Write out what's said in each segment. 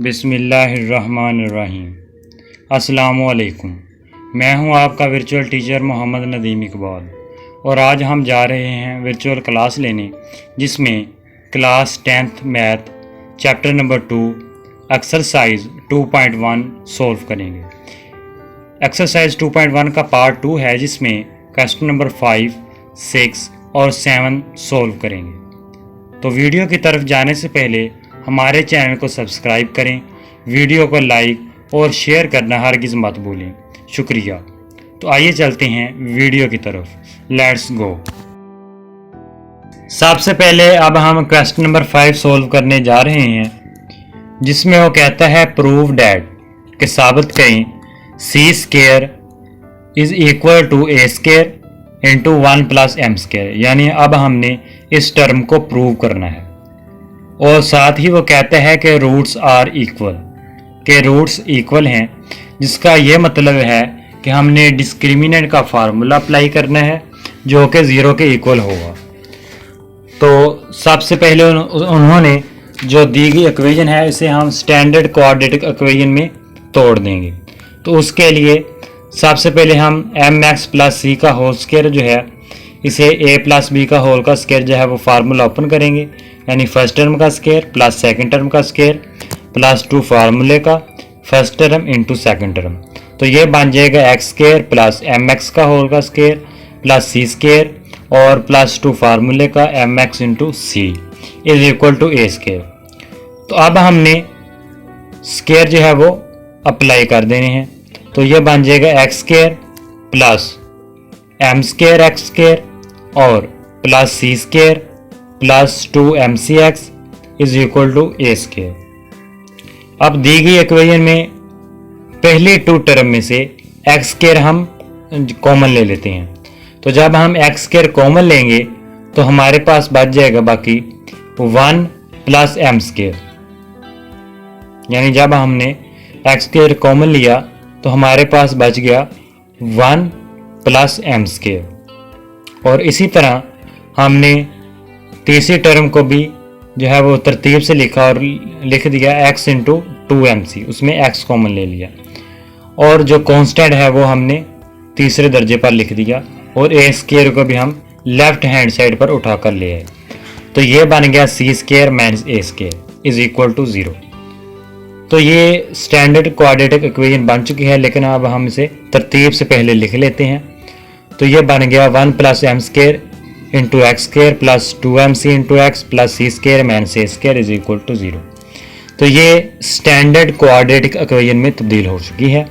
बिस्मिल्लाहिर्रहमानिर्रहीम। अस्सलामुअलैकुम। मैं हूं आपका वर्चुअल टीचर मोहम्मद नदीम इकबाल और आज हम जा रहे हैं वर्चुअल क्लास लेने जिसमें class 10th math chapter number 2 exercise 2.1 solve करेंगे। एक्सरसाइज 2.1 का पार्ट 2 है जिसमें क्वेश्चन नंबर 5, 6 और 7 सॉल्व करेंगे। तो वीडियो की तरफ जाने से पहले हमारे चैनल को सब्सक्राइब करें, वीडियो को लाइक और शेयर करना हरगिज़ मत भूलें। शुक्रिया। तो आइए चलते हैं वीडियो की तरफ। Let's go. सबसे पहले अब हम क्वेश्चन नंबर 5 सॉल्व करने जा रहे हैं जिसमें वो कहता है प्रूव डैट कि साबित करें C square is equal to A square into 1 plus M square. यानी अब हमने इस टर्म को प्रूव करना है और साथ ही वो कहता है कि रूट्स आर इक्वल, के रूट्स इक्वल हैं, जिसका ये मतलब है कि हमने डिस्क्रिमिनेंट का फार्मूला अप्लाई करना है जो कि 0 के इक्वल होगा। तो सबसे पहले उन्होंने जो दी गई इक्वेशन है इसे हम स्टैंडर्ड क्वाड्रेटिक इक्वेशन में तोड़ देंगे। तो उसके लिए सबसे पहले हम एम एक्स प्लस सी का होल स्क्वायर जो है इसे ए प्लस बी का होल का स्क्वायर जो है वो फार्मूला ओपन करेंगे, यानी फर्स्ट टर्म का स्क्वायर प्लस सेकंड टर्म का स्क्वायर प्लस 2 फार्मूले का first term into second term. तो ये बन जाएगा X square plus M X का होल का स्क्वायर प्लस सी स्क्वायर और प्लस 2 फार्मूले का M X into C is equal to A square. तो अब हमने स्क्वायर जो है वो अप्लाई कर देने हैं। तो ये बन जाएगा X square plus M square X square और plus C square plus 2mcx is equal to A square. अब दी गई इक्वेशन में पहली 2 टर्म में से एक्स स्क्वायर हम कॉमन ले लेते हैं। तो जब हम एक्स स्क्वायर कॉमन लेंगे तो हमारे पास बच जाएगा बाकी 1 प्लस एम स्क्वायर। यानी जब हमने एक्स स्क्वायर कॉमन लिया तो हमारे पास बच गया 1 प्लस एम स्क्वायर। और इसी तरह हमने तीसरी टर्म को भी जो है वो तरतीब से लिखा और लिख दिया x इंटू 2mc, उसमें x कॉमन ले लिया और जो कांस्टेंट है वो हमने तीसरे दर्जे पर लिख दिया और ए स्क्वायर को भी हम लेफ्ट हैंड साइड पर उठा कर ले आए। तो ये बन गया C square minus A square is equal to 0। तो ये स्टैंडर्ड क्वाड्रेटिक इक्वेशन बन चुकी है, लेकिन अब हम इसे तरतीब से पहले लिख लेते हैं। तो ये बन गया 1 plus M square into X square plus 2mc into X plus C square minus A square is equal to 0। तो ये स्टैंडर्ड क्वाड्रेटिक इक्वेशन में तब्दील हो चुकी है।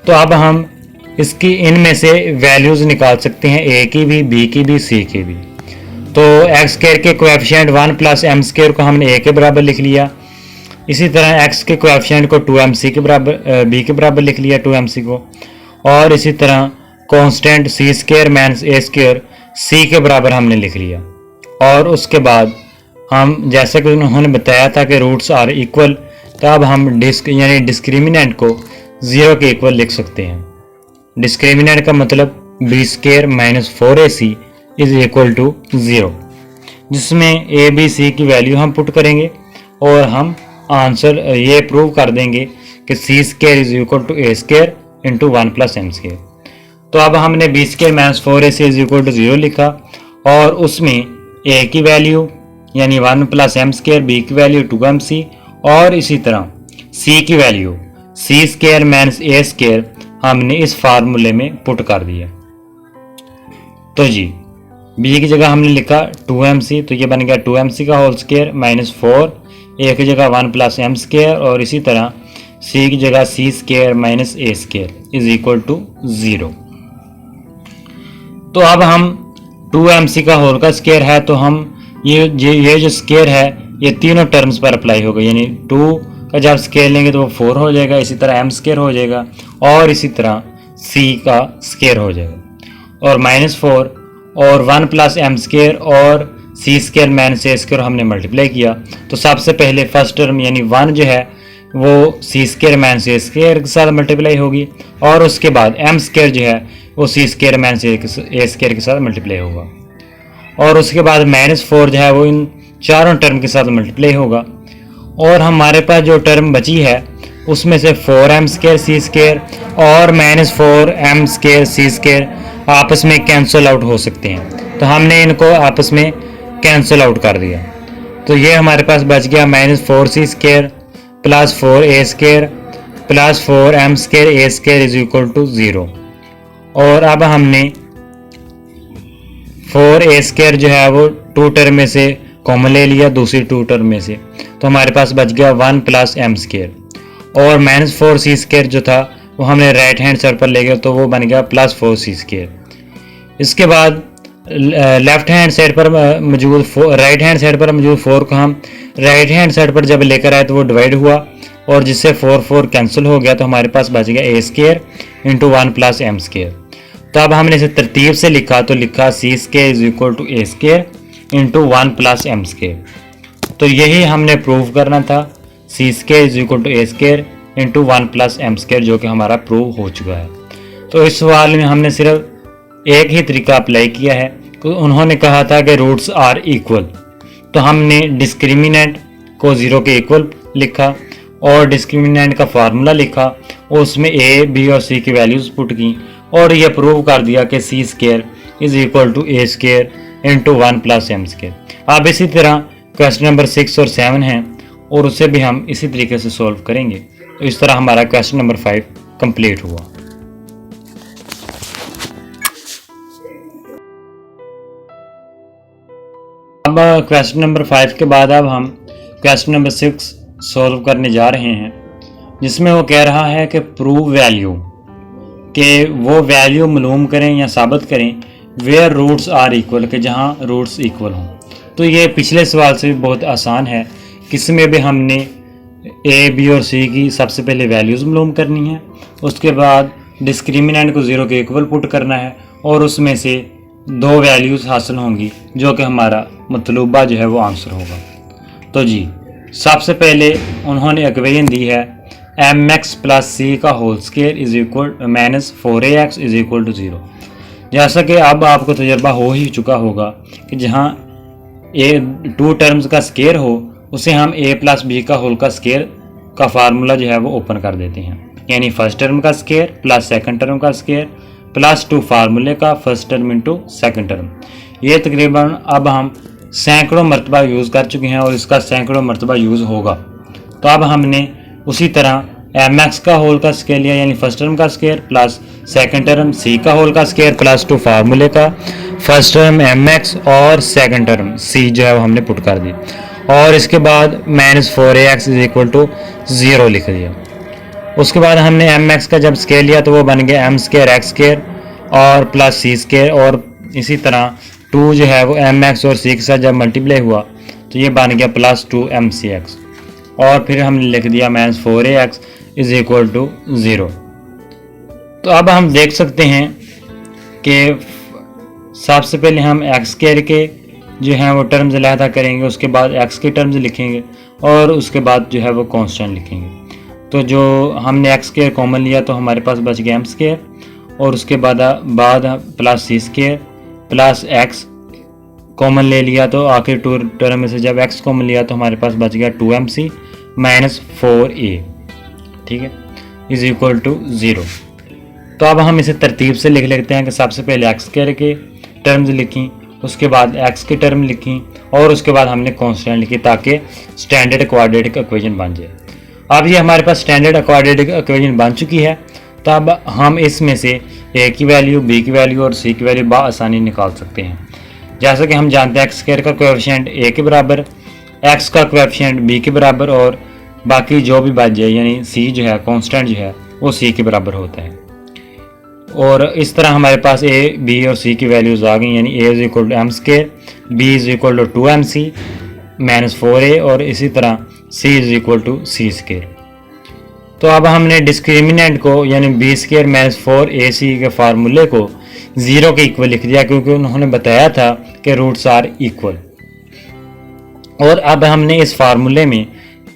तो अब हम इसकी इनमें से वैल्यूज निकाल सकते हैं, ए की भी, बी की भी, सी की भी। तो एक्स स्क्वायर के कोएफिशिएंट 1 प्लस एम स्क्वायर को हमने ए के बराबर लिख लिया। इसी तरह एक्स के कोएफिशिएंट को 2mc के बराबर, बी के बराबर लिख लिया 2mc को। और इसी तरह constant C square minus A square सी के बराबर हमने लिख लिया। और उसके बाद हम जैसा कि उन्होंने बताया था कि रूट्स आर इक्वल, तो अब हम यानी डिस्क्रिमिनेंट को 0 के इक्वल लिख सकते हैं। डिस्क्रिमिनेंट का मतलब B square minus 4ac is equal to 0, जिसमें ए बी सी की वैल्यू हम पुट करेंगे और हम आंसर ये प्रूव कर देंगे कि C square is equal to A square into 1 plus M square. तो अब हमने B square minus 4ac is equal to 0 लिखा और उसमें ए की वैल्यू यानी 1 प्लस एम स्क्वायर, बी की वैल्यू 2mc और इसी तरह सी की value C square minus A square हमने इस फार्मूले में पुट कर दिया। तो जी बी की जगह हमने लिखा 2mc, तो ये बन गया 2mc का होल स्क्वायर माइनस 4, ए की जगह 1 प्लस एम स्क्वायर और इसी तरह सी की जगह C square minus A square is equal to 0। तो अब हम 2mc का होल का स्क्वायर है तो हम ये जो स्क्वायर है ये तीनों टर्म्स पर अप्लाई होगा, यानी 2 का जब स्क्वायर लेंगे तो वो 4 हो जाएगा, इसी तरह m स्क्वायर हो जाएगा और इसी तरह c का स्क्वायर हो जाएगा और -4 और 1 प्लस एम स्क्वायर और सी स्क्वायर माइनस ए स्क्वायर हमने मल्टीप्लाई किया। तो सबसे पहले फर्स्ट टर्म यानी 1 जो है वो सी स्क्वायर माइनस ए स्क्वायर के साथ मल्टीप्लाई होगी और उसके बाद एम स्क्वायर जो है वो सी स्क्वायर माइनस ए स्क्वायर के साथ मल्टीप्लाई होगा और उसके बाद -4 जो है वो इन चारों टर्म के साथ मल्टीप्लाई होगा और हमारे पास जो टर्म बची है उसमें से 4m² c² और -4m² c² आपस में कैंसिल आउट हो सकते हैं, तो हमने इनको आपस में कैंसिल आउट कर दिया। तो ये हमारे पास बच गया -4c² + 4a² + 4m² a² = 0। और अब हमने 4a² जो है वो 2 टर्म में से कॉमन ले लिया, दूसरी 2 टर्म में से, तो हमारे पास बच गया 1 + m²। और -4c² जो था वो हमने राइट हैंड साइड पर ले गया, तो वो बन गया +4c²। इसके बाद लेफ्ट हैंड साइड पर मौजूद राइट हैंड साइड पर मौजूद 4 को हम राइट हैंड साइड पर जब लेकर आए तो वो डिवाइड हुआ और जिससे 4 कैंसिल हो गया, तो हमारे पास बच गया a² × 1 + m²। तो अब हमने इसे तरतीब से लिखा, तो लिखा c² = a² × 1 + m²। तो यही हमने प्रूव करना था, c² = a² × 1 + m², जो कि हमारा प्रूव हो चुका है। तो इस सवाल में हमने सिर्फ एक ही तरीका अप्लाई किया है। तो उन्होंने कहा था कि रूट्स आर इक्वल, तो हमने डिस्क्रिमिनेंट को 0 के इक्वल लिखा और डिस्क्रिमिनेंट का फार्मूला लिखा और उसमें a, b और c की वैल्यूज़ पुट की और यह प्रूव कर दिया कि c² = a² × 1 + m²। अब इसी तरह क्वेश्चन नंबर 6 और 7 हैं और उसे भी हम इसी तरीके से सॉल्व करेंगे। तो इस तरह हमारा क्वेश्चन नंबर 5 कंप्लीट हुआ। अब क्वेश्चन नंबर 5 के बाद अब हम क्वेश्चन नंबर 6 सॉल्व करने जा रहे हैं, जिसमें वो कह रहा है कि प्रूव वैल्यू के वो वैल्यू मालूम करें या साबित करें वेयर रूट्स आर इक्वल, के जहाँ रूट्स इक्वल हों। तो ये पिछले सवाल से भी बहुत आसान है, किसमें भी हमने a, b और c की सबसे पहले वैल्यूज़ मालूम करनी है, उसके बाद डिस्क्रिमिनेंट को 0 के इक्वल पुट करना है और उसमें से 2 वैल्यूज़ हासिल होंगी जो कि हमारा मतलूबा जो है वो आंसर होगा। तो जी सबसे पहले उन्होंने इक्वेशन दी है mx + c का होल स्क्वायर = -4ax = 0। जैसा कि अब आपको तजर्बा हो ही चुका होगा कि जहाँ 2 टर्म्स का स्क्वायर हो उसे हम a + b का होल का स्क्वायर का फार्मूला जो है वो ओपन कर देते हैं, यानी फर्स्ट टर्म का स्क्वायर प्लस सेकंड टर्म का स्क्वायर प्लस 2 फार्मूले का first term into second term. ये तकरीबन अब हम सैकड़ों मरतबा यूज़ कर चुके हैं और इसका सैकड़ों मरतबा यूज़ होगा। तो अब हमने उसी तरह mx का होल का स्क्वायर लिया, यानी फर्स्ट टर्म का square plus second term c का होल का स्क्वायर प्लस 2 फार्मूले का फर्स्ट टर्म mx और सेकंड टर्म c जो है वो हमने पुट कर दी और इसके बाद -4ax = 0 लिख दिया। उसके बाद हमने mx का जब स्क्वायर लिया तो वो बन गया m² x² और प्लस c² और इसी तरह 2 जो है वो mx और c के साथ जब मल्टीप्लाई हुआ तो ये बन गया +2mcx और फिर हमने लिख दिया -4ax = 0। तो अब हम देख सकते हैं कि सबसे पहले हम x² के जो हैं वो टर्म्स अलहदा करेंगे, उसके बाद x के टर्म्स लिखेंगे और उसके बाद जो है वो कांस्टेंट लिखेंगे। तो जो हमने x² कॉमन लिया तो हमारे पास बच गया m² और उसके बाद +c² प्लस x कॉमन ले लिया तो आखिर 2 टर्म में से जब x कॉमन लिया तो हमारे पास बच गया 2mc - 4a, ठीक है, = 0। तो अब हम इसे तरतीब से लिख लेते हैं कि सबसे पहले x² के टर्म्स लिखी, उसके बाद x की टर्म लिखी और उसके बाद हमने कांस्टेंट लिखी ताकि स्टैंडर्ड क्वाड्रेटिक इक्वेशन बन जाए। अब ये हमारे पास स्टैंडर्ड क्वाड्रेटिक इक्वेशन बन चुकी है। तो अब हम इसमें से a की वैल्यू, b की वैल्यू और c की वैल्यू आसानी निकाल सकते हैं। जैसा कि हम जानते हैं x² का कोएफिशिएंट a के बराबर, x का कोएफिशिएंट b के बराबर और बाकी जो भी बच जाए यानी c जो है कांस्टेंट जो है वो c के बराबर होता है। और इस तरह हमारे पास a, b और c की वैल्यूज़ आ गई, यानी a = m², b = 2mc - 4a और इसी तरह c = c²। तो अब हमने डिस्क्रिमिनेंट को यानी b² - 4ac के फार्मूले को 0 के इक्वल लिख दिया क्योंकि उन्होंने बताया था कि रूट्स आर इक्वल। और अब हमने इस फार्मूले में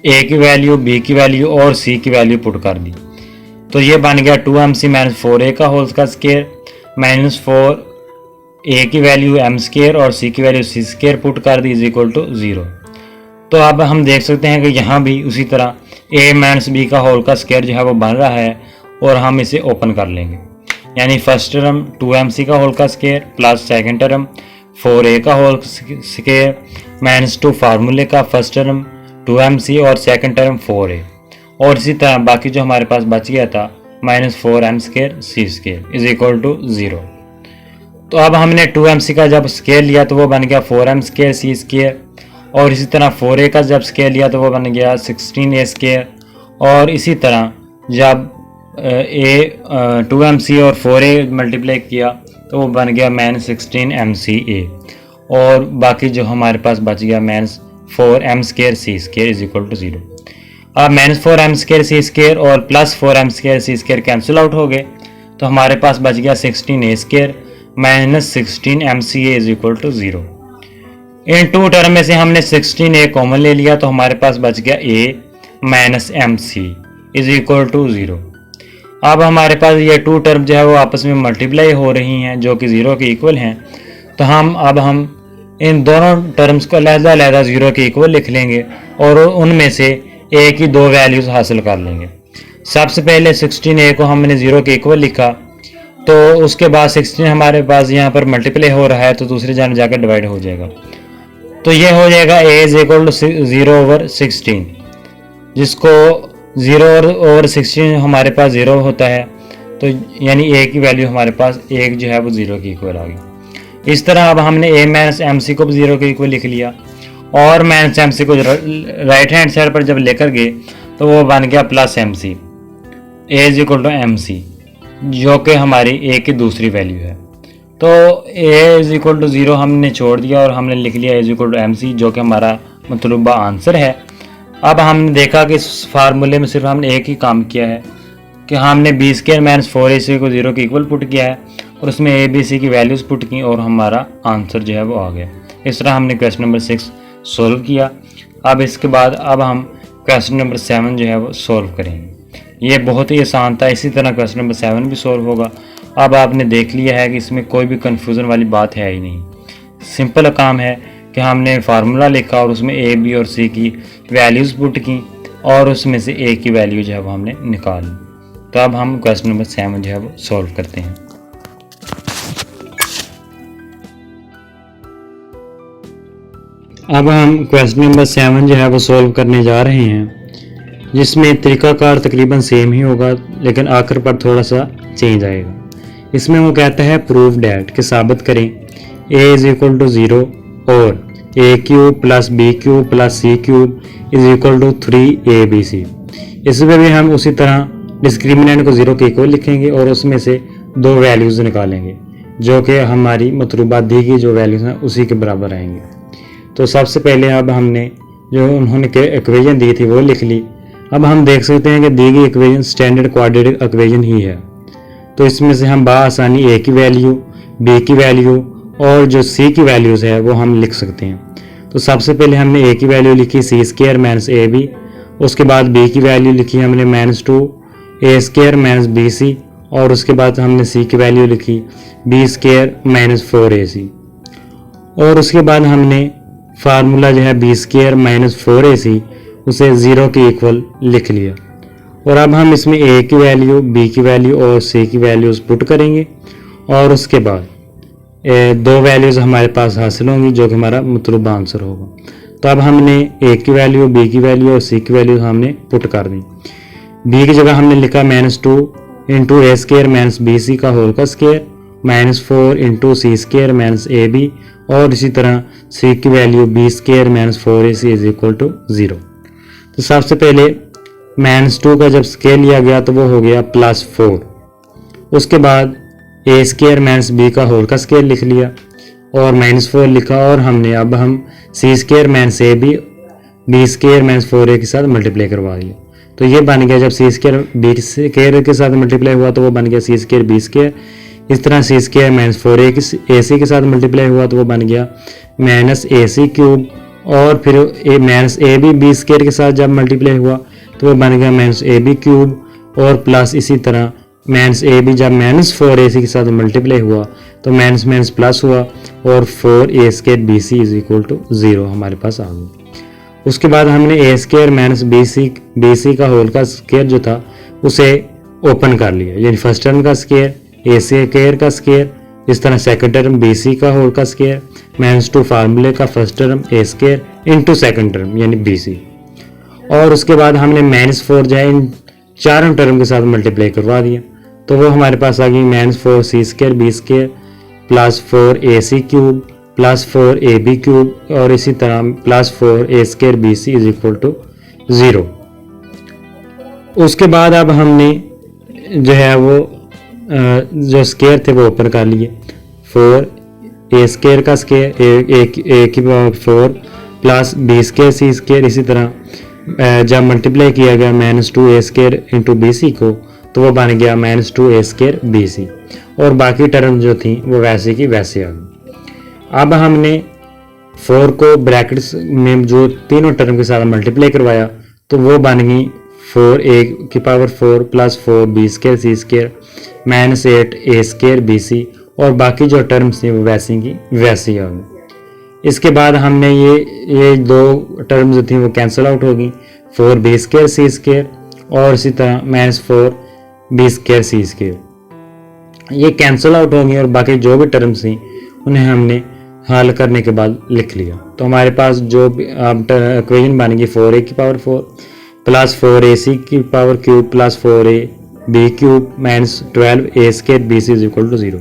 a की वैल्यू, b की वैल्यू और c की वैल्यू पुट कर दी। तो ये बन गया 2mc - 4a का होल का स्क्वायर -4a की वैल्यू m² और c की वैल्यू c² पुट कर दी = 0। तो अब हम देख सकते हैं कि यहाँ भी उसी तरह a माइनस बी का होल का स्क्वायर जो है वो बन रहा है और हम इसे ओपन कर लेंगे। यानी फर्स्ट टर्म 2mc का होल का square plus second term 4a का होल स्क्वायर माइनस 2 फार्मूले का फर्स्ट टर्म 2mc और सेकंड टर्म 4a, और इसी तरह बाकी जो हमारे पास बच गया था minus 4m square C square is equal to 0। तो अब हमने 2mc का जब स्क्वायर लिया तो वो बन गया 4m स्क्वायर सी स्क्वायर, और इसी तरह 4a का जब स्क्वायर लिया तो वो बन गया 16a स्क्वायर, और इसी तरह जब 2mc और 4a मल्टीप्लाई किया तो वो बन गया -16mca, और बाकी जो हमारे पास बच गया -4m square C square is equal to 0। अब -4m स्क्वायर सी स्क्वायर और +4m square C square cancel out हो गए, तो हमारे पास बच गया 16a square -16mca is equal to 0। इन टू टर्म में से हमने 16a कॉमन ले लिया तो हमारे पास बच गया a minus mc is equal to 0। अब हमारे पास ये टू टर्म जो है वो आपस में मल्टीप्लाई हो रही हैं जो कि 0 के इक्वल हैं, तो हम इन दोनों टर्म्स को अलग-अलग 0 के इक्वल लिख लेंगे और उनमें से a की दो वैल्यूज़ हासिल कर लेंगे। सबसे पहले 16a को हमने 0 के इक्वल लिखा, तो उसके बाद 16 हमारे पास यहाँ पर मल्टीप्लाई हो रहा है तो दूसरी जानब जाकर डिवाइड हो जाएगा, तो ये हो जाएगा a इज इक्वल टू 0/16, जिसको 0/16 हमारे पास 0 होता है, तो यानी a की वैल्यू हमारे पास 1 जो है वो 0 के इक्वल आ गई। इस तरह अब हमने a माइनस mc को भी 0 के इक्वल लिख लिया, और माइनस mc को राइट हैंड साइड पर जब लेकर गए तो वो बन गया +mc, a is equal to mc, जो कि हमारी a की दूसरी वैल्यू है। तो a इज इक्वल टू 0 हमने छोड़ दिया और हमने लिख लिया a is equal to mc, जो कि हमारा मतलूबा आंसर है। अब हमने देखा कि इस फार्मूले में सिर्फ हमने एक ही काम किया है कि हमने b स्क्वायर माइनस 4ac को 0 के इक्वल पुट किया है और उसमें a b c की वैल्यूज़ पुट की और हमारा आंसर जो है वो आ गया। इस तरह हमने क्वेश्चन नंबर 6 सोल्व किया। अब इसके बाद अब हम क्वेश्चन नंबर 7 जो है वो सोल्व करेंगे। ये बहुत ही आसान था, इसी तरह क्वेश्चन नंबर 7 भी सोल्व होगा। अब आपने देख लिया है कि इसमें कोई भी कन्फ्यूज़न वाली बात है ही नहीं, सिंपल काम है कि हमने फार्मूला लिखा और उसमें a b और c की वैल्यूज़ पुट की और उसमें से a की वैल्यू जो है वो हमने निकाल ली। तो अब हम क्वेश्चन नंबर 7 जो है वो सोल्व करते हैं। अब हम क्वेश्चन नंबर 7 जो है वो सोल्व करने जा रहे हैं, जिसमें तरीकाकार तकरीबन सेम ही होगा लेकिन आखिर पर थोड़ा सा चेंज आएगा। इसमें वो कहता है प्रूव डैट कि साबित करें a इज इक्वल टू 0 और a³ plus b³ plus c³ is equal to 3abc। इसमें भी हम उसी तरह डिस्क्रिमिनेंट को 0 के इक्वल लिखेंगे और उसमें से दो वैल्यूज़ निकालेंगे जो कि हमारी मतलूबा दी गई जो वैल्यूज़ हैं उसी के बराबर आएंगे। तो सबसे पहले अब हमने जो उन्होंने इक्वेशन दी थी वो लिख ली। अब हम देख सकते हैं कि दी गई इक्वेशन स्टैंडर्ड क्वाड्रेटिक इक्वेशन ही है, तो इसमें से हम बआसानी a की वैल्यू, b की वैल्यू और जो c की वैल्यूज़ है वो हम लिख सकते हैं। तो सबसे पहले हमने a की वैल्यू लिखी c² माइनस ab, उसके बाद b की वैल्यू लिखी हमने -2a² माइनस bc और उसके बाद हमने c की वैल्यू लिखी b² माइनस 4ac और उसके बाद हमने फार्मूला जो है b² माइनस 4ac उसे 0 के इक्वल लिख लिया। और अब हम इसमें a की वैल्यू, b की वैल्यू और c की वैल्यूज़ पुट करेंगे और उसके बाद दो वैल्यूज़ हमारे पास हासिल होंगी जो कि हमारा मतलूबा आंसर होगा। तो अब हमने a की वैल्यू, b की वैल्यू और c की वैल्यू हमने पुट कर दी। b की जगह हमने लिखा -2 इंटू a² माइनस bc का होल का square -4 into c² minus ab और इसी तरह c की value b² minus 4ac is equal to 0। तो सबसे पहले -2 का जब स्केयर लिया गया तो वो हो गया +4, उसके बाद a² माइनस b का होल का स्केयर लिख लिया और -4 लिखा और हमने अब हम c² minus ab b² minus 4a के साथ मल्टीप्लाई करवा दिया। तो ये बन गया, जब c² b² के साथ मल्टीप्लाई हुआ तो वो बन गया c² b²। इस तरह c² माइनस 4ac के साथ मल्टीप्लाई हुआ तो वो बन गया -ac³ और फिर माइनस ab b² के साथ जब मल्टीप्लाई हुआ तो वो बन गया -ab³ और प्लस इसी तरह -ab जब -4ac के साथ मल्टीप्लाई हुआ तो माइनस प्लस हुआ और 4a² bc is equal to 0 हमारे पास आ गया। उसके बाद हमने ए स्केयर माइनस बी सी का होल का स्केयर जो था उसे ओपन कर लिया, यानी फर्स्ट टर्म का स्केयर ए स्केयर का स्केयर, इस तरह सेकंड टर्म बी सी का होल का स्केयर माइनस 2 फार्मूले का फर्स्ट टर्म ए स्केयर इंटू सेकंड टर्म यानी बी सी। और उसके बाद हमने -4 जो है इन चारों टर्म के साथ मल्टीप्लाई करवा दिया, तो वो हमारे पास आ गई -4 C square B square plus 4 A C cube plus 4 A B cube और इसी तरह plus 4 A square B C is equal to 0। उसके बाद अब हमने जो है वो जो स्केयर थे वो ओपन कर लिए, 4 ए स्केयर का स्केयर ए की पावर 4 प्लस बी स्केयर सी स्केयर, इसी तरह जब मल्टीप्लाई किया गया -2 ए स्केयर इंटू बी सी को तो वो बन गया -2 ए स्केयर बी सी, और बाकी टर्म जो थी वो वैसे की वैसे आ गई। अब हमने 4 को ब्रैकेट्स में जो तीनों टर्म के साथ मल्टीप्लाई करवाया तो वो बन गई 4 ए की पावर 4 प्लस 4 बी स्केयर सी स्केयर -8 ए स्केयर बी सी, और बाकी जो टर्म्स थी वो वैसी की वैसी आ गई। इसके बाद हमने ये दो टर्म्स जो थी वो कैंसिल आउट हो गई, 4 बी स्केयर सी स्केयर और इसी तरह -4 बी स्केयर सी स्केयर ये कैंसिल आउट हो गई, और बाकी जो भी टर्म्स थी उन्हें हमने हल करने के बाद लिख लिया। तो हमारे पास जो इक्वेशन बन गई 4a की पावर 4 प्लस 4ac की power cube plus 4a B cube minus 12 A square B C is equal to 0।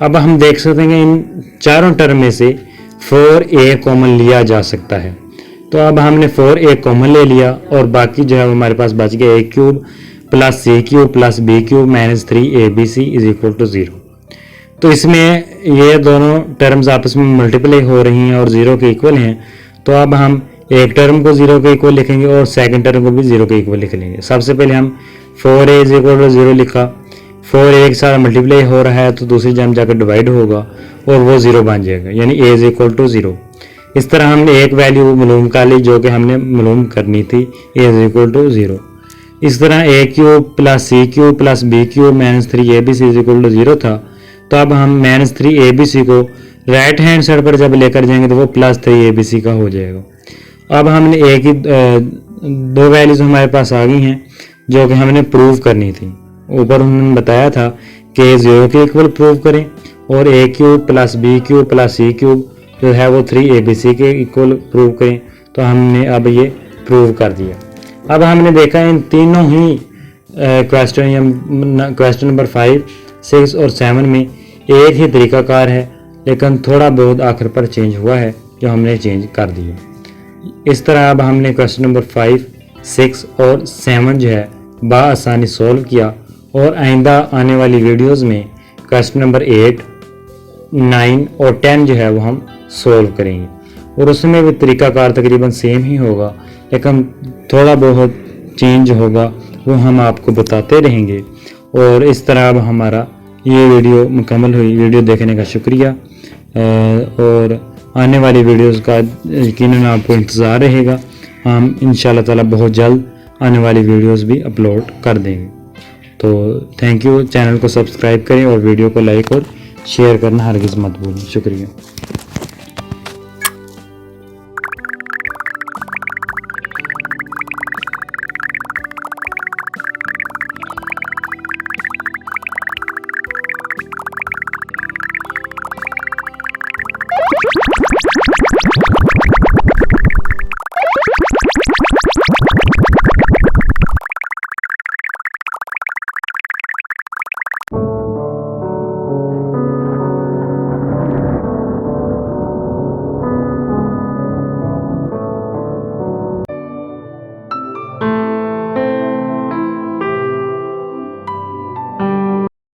अब हम देख सकते हैं कि इन चारों टर्म में से 4a कॉमन लिया जा सकता है, तो अब हमने 4a कॉमन ले लिया और बाकी जो है हमारे पास बच गया a cube plus C cube plus B cube minus 3ab is equal to 0। तो इसमें ये दोनों टर्म्स आपस में मल्टीप्लाई हो रही हैं और 0 के इक्वल हैं, तो अब हम एक टर्म को 0 के इक्वल लिखेंगे और सेकंड टर्म को भी 0 के इक्वल लिख लेंगे। सबसे पहले हम 4a इज इक्वल टू 0 लिखा, 4a के साथ मल्टीप्लाई हो रहा है तो दूसरी जगह जाकर डिवाइड होगा और वो 0 बन जाएगा, यानी a इज इक्वल टू 0। इस तरह हमने एक वैल्यू मालूम कर ली जो कि हमने मालूम करनी थी, a इज इक्वल टू 0। इस तरह a cube plus C cube plus B cube minus 3ab is equal to 0 था, तो अब हम -3abc को राइट हैंड साइड पर जब लेकर जाएंगे तो वो +3abc का हो जाएगा। अब हमने a की दो वैल्यूज हमारे पास आ गई हैं जो कि हमने प्रूव करनी थी। ऊपर उन्होंने बताया था कि 0 के इक्वल प्रूव करें और a cube plus B cube plus C cube जो है वो 3abc के इक्वल प्रूव करें, तो हमने अब ये प्रूव कर दिया। अब हमने देखा इन तीनों ही क्वेश्चन नंबर 5, 6 और 7 में एक ही तरीकाकार है, लेकिन थोड़ा बहुत आखिर पर चेंज हुआ है जो हमने चेंज कर दिया। इस तरह अब हमने क्वेश्चन नंबर 5, 6 और 7 जो है बआसानी सॉल्व किया, और आइंदा आने वाली वीडियोस में क्वेश्चन नंबर 8, 9 और 10 जो है वो हम सॉल्व करेंगे, और उसमें भी तरीकाकार तकरीबन सेम ही होगा, लेकिन थोड़ा बहुत चेंज होगा, वो हम आपको बताते रहेंगे। और इस तरह अब हमारा ये वीडियो मुकम्मल हुई। वीडियो देखने का शुक्रिया, और आने वाली वीडियोस का यकीनन आपको इंतज़ार रहेगा। हम इंशाल्लाह ताला बहुत जल्द आने वाली वीडियोस भी अपलोड कर देंगे। तो थैंक यू। चैनल को सब्सक्राइब करें और वीडियो को लाइक और शेयर करना हरगिज़ मत भूलें। शुक्रिया।